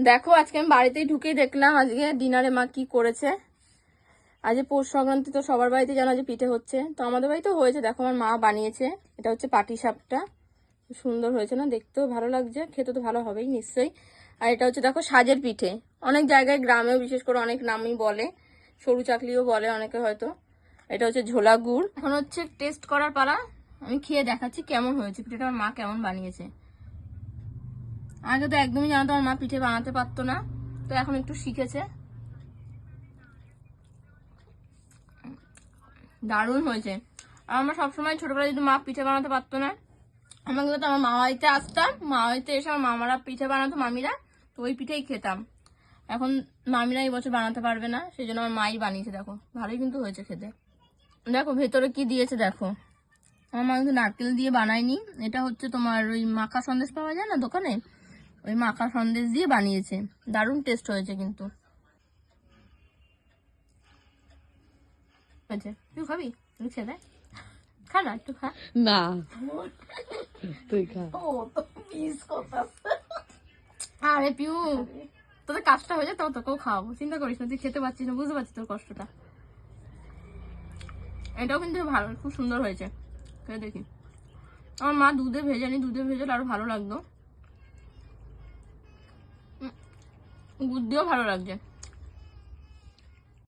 দেখো আজকে আমি বাড়িতেই ঢুকেই দেখলাম আজকে ডিনারে মা কি করেছে। আজ পৌষ সংক্রান্তি, তো সবার বাড়িতে জানো যে পিঠে হচ্ছে, তো আমাদের বাড়িতেও হয়েছে। দেখো আমার মা বানিয়েছে, এটা হচ্ছে পাটিসাপটা। সুন্দর হয়েছে না, দেখতেও ভালো লাগছে, খেতে তো ভালো হবেই নিশ্চয়ই। আর এটা হচ্ছে দেখো সাজের পিঠে, অনেক জায়গায় গ্রামেও বিশেষ করে অনেক নামই বলে, সরু চাকলিও বলে অনেকে হয়তো। এটা হচ্ছে ঝোলা গুড়। এখন হচ্ছে টেস্ট করার পালা, আমি খেয়ে দেখাচ্ছি কেমন হয়েছে পিঠেটা, আমার মা কেমন বানিয়েছে। আগে তো একদমই জানো তো আমার মা পিঠে বানাতে পারতো না, তো এখন একটু শিখেছে। দারুণ হয়েছে। আর আমরা সবসময় ছোটবেলায় যদি মা পিঠে বানাতে পারতো না, আমাকে তো আমার মামা বাড়িতে আসতাম, মা বাড়িতে এসে আমার মামারা পিঠে বানাতো মামিরা, তো ওই পিঠেই খেতাম। এখন মামিরা এই বছর বানাতে পারবে না, সেই জন্য আমার মাই বানিয়েছে। দেখো ভালোই কিন্তু হয়েছে খেতে। দেখো ভেতরে কি দিয়েছে দেখো, আমার মা কিন্তু নারকেল দিয়ে বানায়নি, এটা হচ্ছে তোমার ওই মাখা সন্দেশ পাওয়া যায় না দোকানে, ওই মাখা সন্দেশ দিয়ে বানিয়েছে। দারুণ টেস্ট হয়েছে কিন্তু। হয়েছে, তুই খাবি? তুই খেয়ে দেয়, খা না একটু খা না, তুই খা। আরে পিউ, তোদের কাজটা হয়ে যায় তো তোকেও খাওয়াবো, চিন্তা করিস না, তুই খেতে পারছিস না, বুঝতে পারছিস তোর কষ্টটা। এটাও কিন্তু ভালো, খুব সুন্দর হয়েছে, খেয়ে দেখি। আমার মা দুধে ভেজানি, দুধে ভেজালে আরো ভালো লাগতো, গুড় দিয়েও ভালো লাগছে।